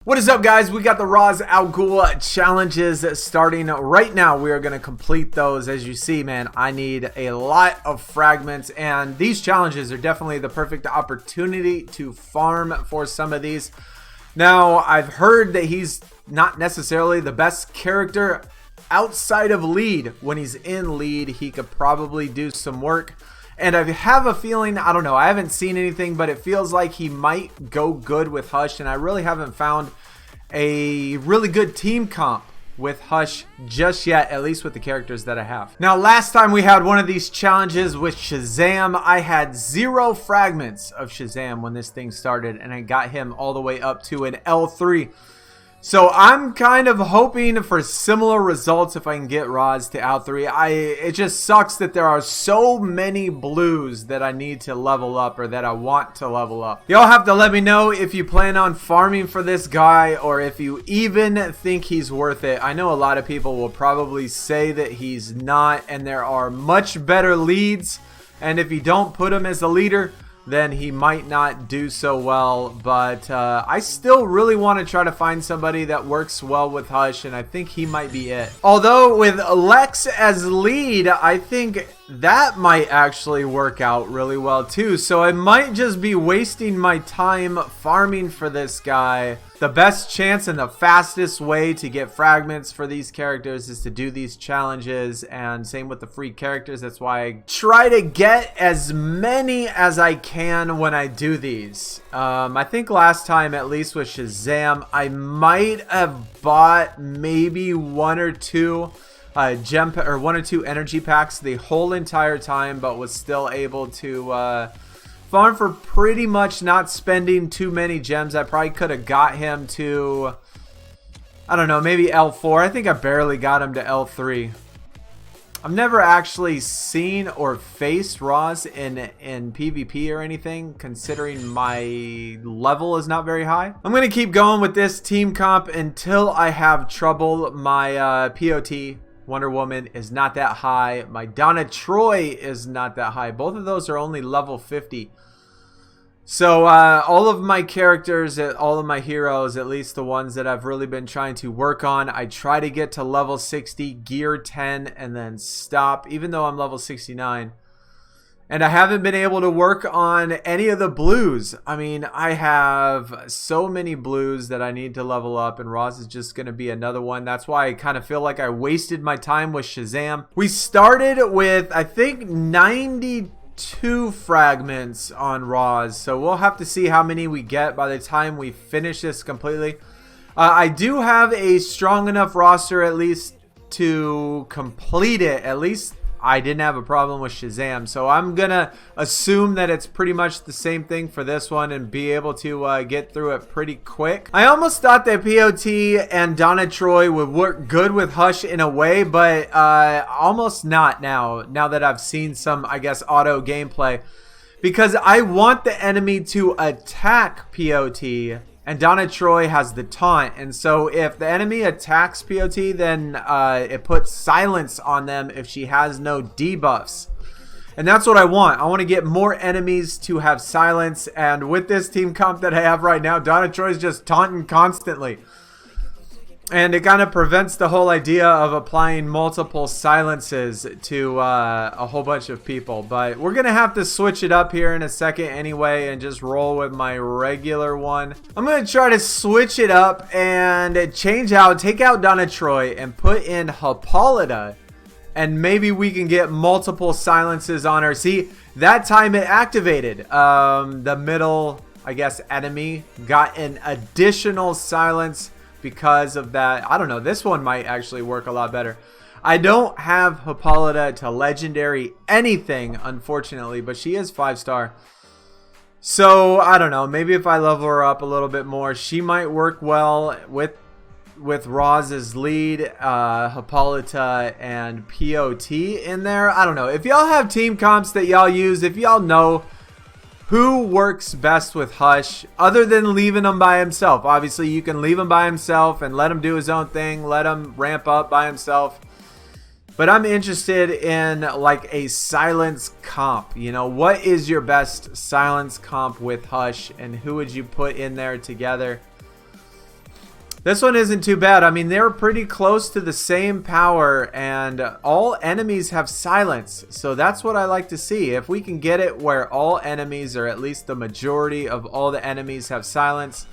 What is up, guys? We got the Raw's Ghul challenges starting right now. We are going to complete those. As you see, man, I need a lot of fragments, and these challenges are definitely the perfect opportunity to farm for some of these. Now, I've heard that he's not necessarily the best character outside of lead. When he's in lead, he could probably do some work. And I have a feeling, I don't know, I haven't seen anything, but it feels like he might go good with Hush, and I really haven't found a really good team comp with Hush just yet, at least with the characters that I have. Now, last time we had one of these challenges with Shazam, I had 0 fragments of Shazam when this thing started, and I got him all the way up to an L3. So I'm kind of hoping for similar results if I can get Roz to L3. It just sucks that there are so many blues that I need to level up, or that I want to level up. Y'all have to let me know if you plan on farming for this guy, or if you even think he's worth it. I know a lot of people will probably say that he's not, and there are much better leads, and if you don't put him as a leader, then he might not do so well. But I still really want to try to find somebody that works well with Hush, and I think he might be it. Although with Lex as lead, I think that might actually work out really well too. So I might just be wasting my time farming for this guy. The best chance and the fastest way to get fragments for these characters is to do these challenges, and same with the free characters. That's why I try to get as many as I can when I do these. I think last time, at least with Shazam, I might have bought maybe 1 or 2 1 or 2 energy packs the whole entire time, but was still able to farm for pretty much not spending too many gems. I probably could have got him to, I don't know, maybe L4. I think I barely got him to L3. I've never actually seen or faced Roz in PvP or anything, considering my level is not very high. I'm going to keep going with this team comp until I have trouble. My POT Wonder Woman is not that high. My Donna Troy is not that high. Both of those are only level 50. So all of my characters, all of my heroes, at least the ones that I've really been trying to work on, I try to get to level 60, gear 10, and then stop, even though I'm level 69. And I haven't been able to work on any of the blues. I mean, I have so many blues that I need to level up, and Roz is just going to be another one. That's why I kind of feel like I wasted my time with Shazam. We started with, I think, 92 fragments on Roz, so we'll have to see how many we get by the time we finish this completely. I do have a strong enough roster at least to complete it. At least I didn't have a problem with Shazam, so I'm gonna assume that it's pretty much the same thing for this one and be able to get through it pretty quick. I almost thought that POT and Donna Troy would work good with Hush in a way, but almost not now that I've seen some, I guess, auto gameplay, because I want the enemy to attack POT, and Donna Troy has the taunt, and so if the enemy attacks POT, then it puts silence on them if she has no debuffs. And that's what I want. I want to get more enemies to have silence, and with this team comp that I have right now, Donna Troy's just taunting constantly. And it kind of prevents the whole idea of applying multiple silences to a whole bunch of people. But we're going to have to switch it up here in a second anyway and just roll with my regular one. I'm going to try to switch it up and take out Donna Troy and put in Hippolyta. And maybe we can get multiple silences on her. See, that time it activated. The middle, I guess, enemy got an additional silence because of that. I don't know, this one might actually work a lot better. I don't have Hippolyta to legendary anything, unfortunately, but she is 5-star. So I don't know, maybe if I level her up a little bit more, she might work well with Roz's lead, Hippolyta and POT in there. I don't know. If y'all have team comps that y'all use, if y'all know who works best with Hush, other than leaving him by himself. Obviously, you can leave him by himself and let him do his own thing. Let him ramp up by himself. But I'm interested in like a silence comp. You know, what is your best silence comp with Hush, and who would you put in there together? This one isn't too bad. I mean, they're pretty close to the same power, and all enemies have silence. So that's what I like to see. If we can get it where all enemies, or at least the majority of all the enemies, have silence,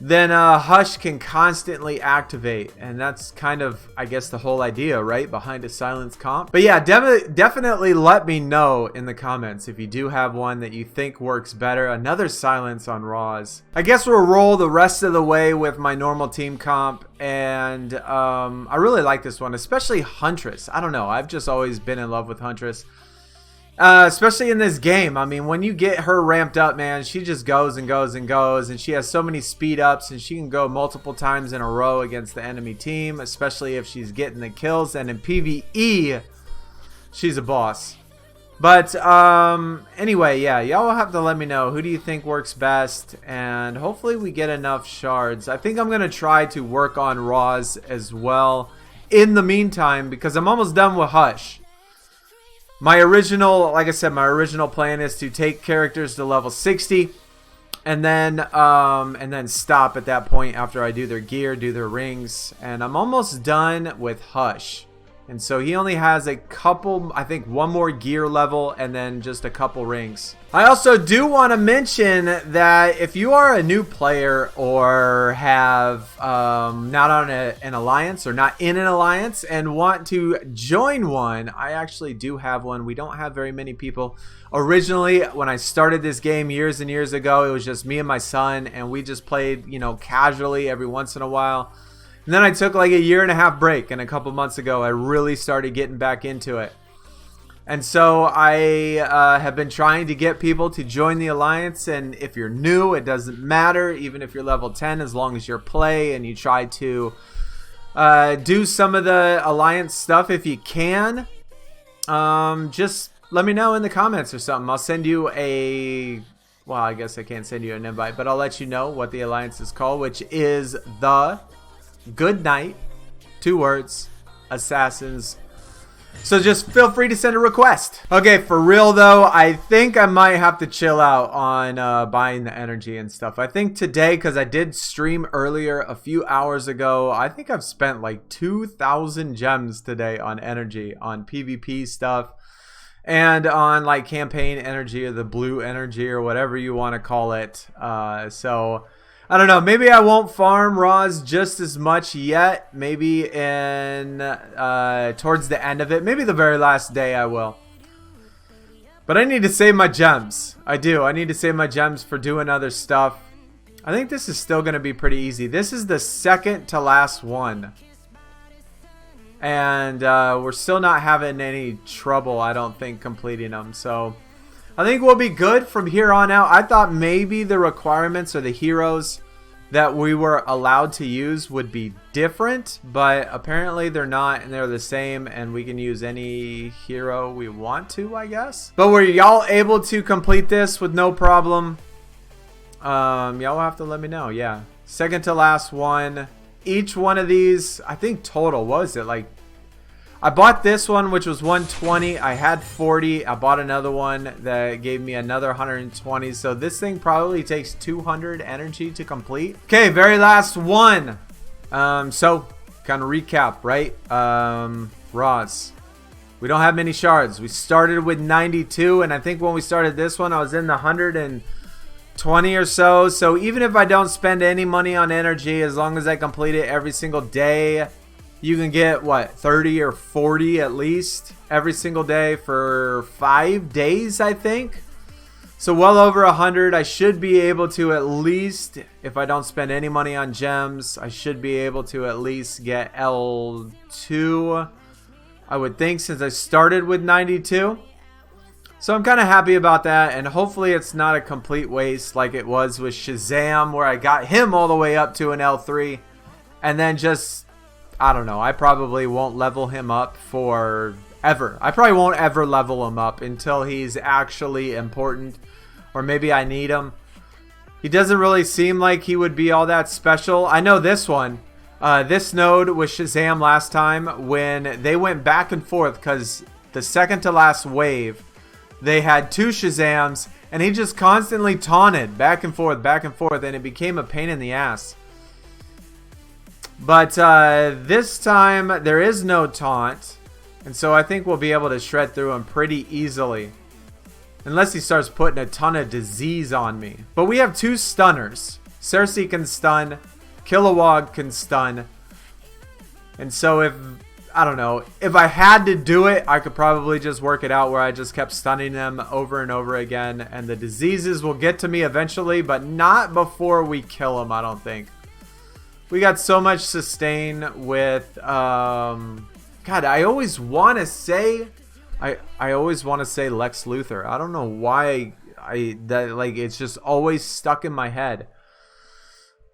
then Hush can constantly activate. And that's kind of, I guess, the whole idea, right? Behind a silence comp. But yeah, definitely let me know in the comments if you do have one that you think works better. Another silence on Roz. I guess we'll roll the rest of the way with my normal team comp. And I really like this one, especially Huntress. I don't know. I've just always been in love with Huntress. Especially in this game. I mean, when you get her ramped up, man, she just goes and goes and goes, and she has so many speed ups, and she can go multiple times in a row against the enemy team, especially if she's getting the kills. And in PvE, she's a boss. But anyway, yeah, y'all will have to let me know, who do you think works best, and hopefully we get enough shards. I think I'm gonna try to work on Roz as well in the meantime, because I'm almost done with Hush. My original, like I said, my original plan is to take characters to level 60 and then stop at that point after I do their gear, do their rings, and I'm almost done with Hush. And so he only has a couple, I think one more gear level and then just a couple rings. I also do want to mention that if you are a new player or have not on an alliance or not in an alliance and want to join one, I actually do have one. We don't have very many people. Originally, when I started this game years and years ago, it was just me and my son, and we just played, you know, casually every once in a while. And then I took like a 1.5 year break, and a couple months ago I really started getting back into it. And so I have been trying to get people to join the alliance, and if you're new, it doesn't matter, even if you're level 10, as long as you're play and you try to do some of the alliance stuff if you can. Just let me know in the comments or something. I'll send you a... well, I guess I can't send you an invite, but I'll let you know what the alliance is called, which is the Good Night, 2 words, Assassins. So just feel free to send a request. Okay, for real though, I think I might have to chill out on buying the energy and stuff. I think today, because I did stream earlier a few hours ago, I think I've spent like 2,000 gems today on energy, on PvP stuff, and on like campaign energy or the blue energy or whatever you want to call it. So I don't know. Maybe I won't farm Roz just as much yet. Maybe in towards the end of it. Maybe the very last day I will. But I need to save my gems. I do. I need to save my gems for doing other stuff. I think this is still going to be pretty easy. This is the second to last one. And we're still not having any trouble, I don't think, completing them. So I think we'll be good from here on out. I thought maybe the requirements or the heroes that we were allowed to use would be different, but apparently they're not, and they're the same, and we can use any hero we want to, I guess. But were y'all able to complete this with no problem? Y'all will have to let me know. Yeah, second to last one. Each one of these, I think total, what was it, like, I bought this one, which was 120. I had 40. I bought another one that gave me another 120. So this thing probably takes 200 energy to complete. Okay, very last one. So kind of recap, right? Roz. We don't have many shards. We started with 92, and I think when we started this one, I was in the 120 or so. So even if I don't spend any money on energy, as long as I complete it every single day, you can get, what, 30 or 40 at least every single day for 5 days, I think. So well over 100. I should be able to at least, if I don't spend any money on gems, I should be able to at least get L2, I would think, since I started with 92. So I'm kind of happy about that, and hopefully it's not a complete waste like it was with Shazam, where I got him all the way up to an L3, and then just, I don't know, I probably won't level him up for ever. I probably won't ever level him up until he's actually important, or maybe I need him. He doesn't really seem like he would be all that special. I know this one, this node with Shazam last time, when they went back and forth, because the second to last wave, they had 2 Shazams, and he just constantly taunted back and forth, and it became a pain in the ass. But this time there is no taunt. And so I think we'll be able to shred through him pretty easily. Unless he starts putting a ton of disease on me. But we have 2 stunners. Cersei can stun. Kilowog can stun. And so if, I don't know, if I had to do it, I could probably just work it out where I just kept stunning them over and over again. And the diseases will get to me eventually, but not before we kill them, I don't think. We got so much sustain with, God, I always want to say, I always want to say Lex Luthor. I don't know why like it's just always stuck in my head.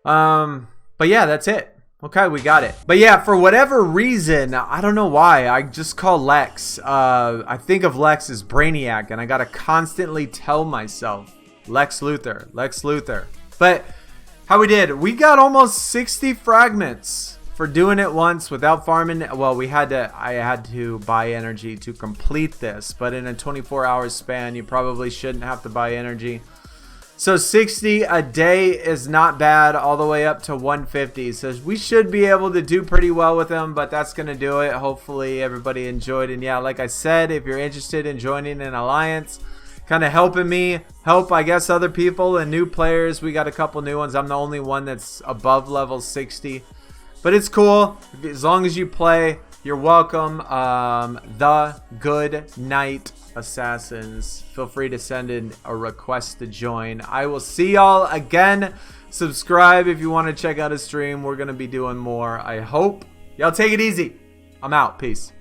But yeah, that's it. Okay, we got it. But yeah, for whatever reason, I don't know why, I just call Lex. I think of Lex as Brainiac, and I gotta constantly tell myself, Lex Luthor, Lex Luthor. But how we did, we got almost 60 fragments for doing it once without farming. Well, I had to buy energy to complete this, but in a 24-hour span, you probably shouldn't have to buy energy. So 60 a day is not bad, all the way up to 150. So we should be able to do pretty well with them, but that's going to do it. Hopefully everybody enjoyed. And yeah, like I said, if you're interested in joining an alliance, kind of helping me help, I guess, other people and new players. We got a couple new ones. I'm the only one that's above level 60. But it's cool. As long as you play, you're welcome. The Good Night Assassins. Feel free to send in a request to join. I will see y'all again. Subscribe if you want to check out a stream. We're going to be doing more, I hope. Y'all take it easy. I'm out. Peace.